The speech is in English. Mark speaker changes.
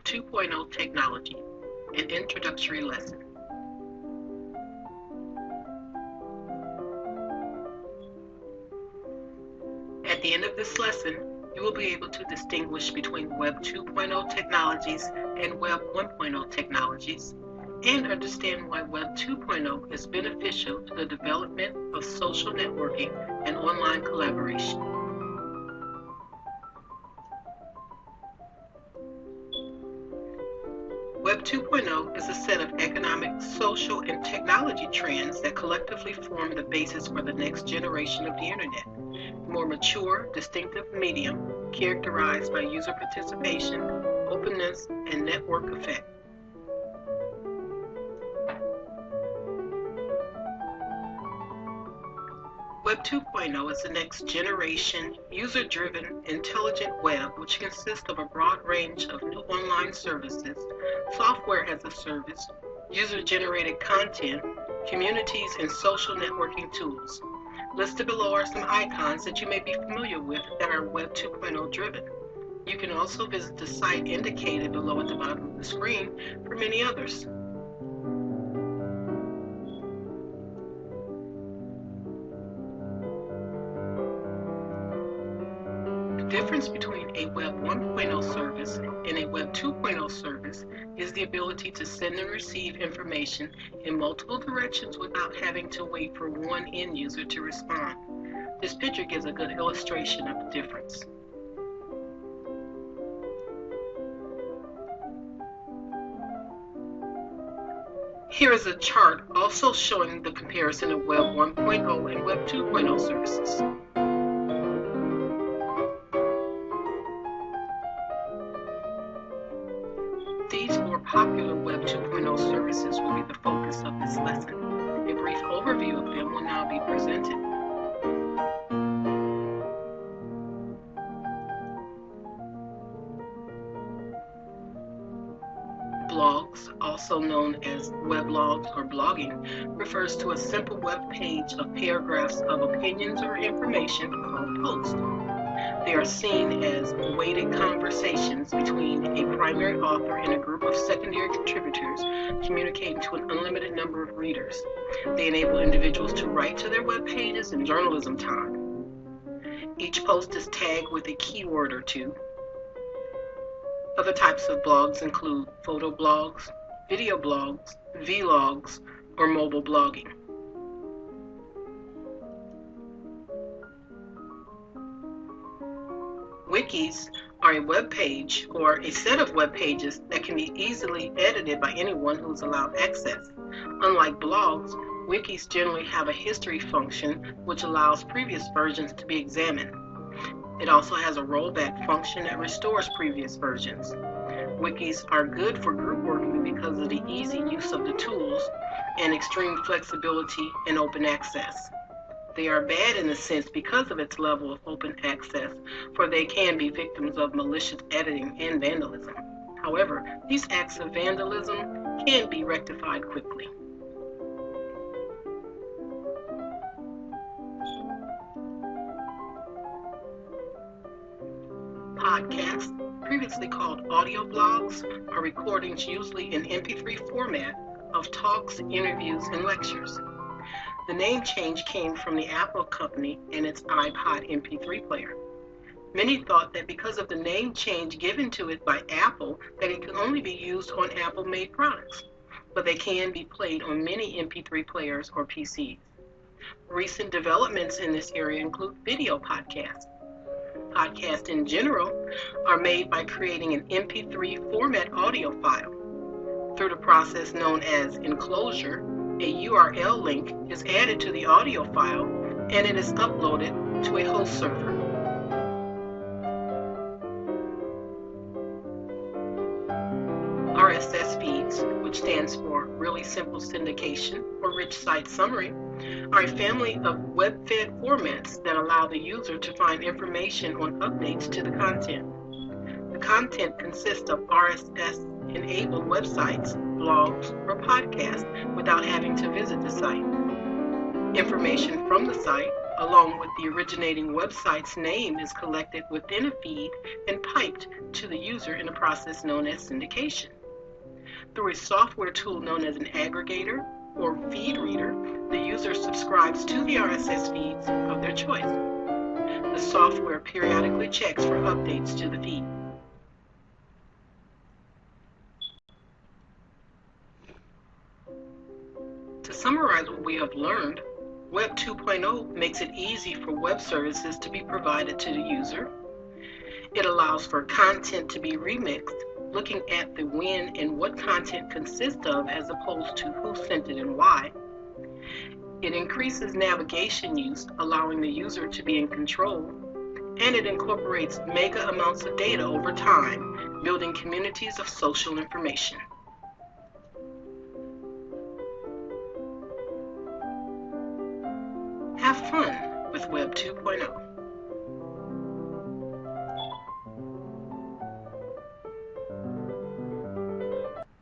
Speaker 1: 2.0 Technology, an introductory lesson. At the end of this lesson, you will be able to distinguish between Web 2.0 technologies and Web 1.0 technologies, and understand why Web 2.0 is beneficial to the development of social networking and online collaboration. Web 2.0 is a set of economic, social, and technology trends that collectively form the basis for the next generation of the Internet, a more mature, distinctive medium characterized by user participation, openness, and network effect. Web 2.0 is the next generation, user-driven, intelligent web which consists of a broad range of new online services, software as a service, user-generated content, communities, and social networking tools. Listed below are some icons that you may be familiar with that are Web 2.0 driven. You can also visit the site indicated below at the bottom of the screen for many others. The difference between a Web 1.0 service and a Web 2.0 service is the ability to send and receive information in multiple directions without having to wait for one end user to respond. This picture gives a good illustration of the difference. Here is a chart also showing the comparison of Web 1.0 and Web 2.0 services. These more popular Web 2.0 services will be the focus of this lesson. A brief overview of them will now be presented. Blogs, also known as weblogs or blogging, refers to a simple web page of paragraphs of opinions or information called posts. They are seen as weighted conversations between a primary author and a group of secondary contributors communicating to an unlimited number of readers. They enable individuals to write to their web pages in journalism time. Each post is tagged with a keyword or two. Other types of blogs include photo blogs, video blogs, vlogs, or mobile blogging. Wikis are a web page or a set of web pages that can be easily edited by anyone who is allowed access. Unlike blogs, wikis generally have a history function which allows previous versions to be examined. It also has a rollback function that restores previous versions. Wikis are good for group working because of the easy use of the tools and extreme flexibility and open access. They are bad in a sense because of its level of open access, for they can be victims of malicious editing and vandalism. However, these acts of vandalism can be rectified quickly. Podcasts, previously called audio blogs, are recordings usually in MP3 format of talks, interviews, and lectures. The name change came from the Apple company and its iPod MP3 player. Many thought that because of the name change given to it by Apple, that it could only be used on Apple-made products, but they can be played on many MP3 players or PCs. Recent developments in this area include video podcasts. Podcasts in general are made by creating an MP3 format audio file. Through the process known as enclosure, a URL link is added to the audio file and it is uploaded to a host server. RSS feeds, which stands for Really Simple Syndication or Rich Site Summary, are a family of web-fed formats that allow the user to find information on updates to the content. The content consists of RSS-enabled websites, blogs, or podcasts without having to visit the site. Information from the site along with the originating website's name, is collected within a feed and piped to the user in a process known as syndication. Through a software tool known as an aggregator or feed reader, the user subscribes to the RSS feeds of their choice. The software periodically checks for updates to the feed. To summarize what we have learned, Web 2.0 makes it easy for web services to be provided to the user. It allows for content to be remixed, looking at the when and what content consists of as opposed to who sent it and why. It increases navigation use, allowing the user to be in control. And it incorporates mega amounts of data over time, building communities of social information. Have fun with Web 2.0.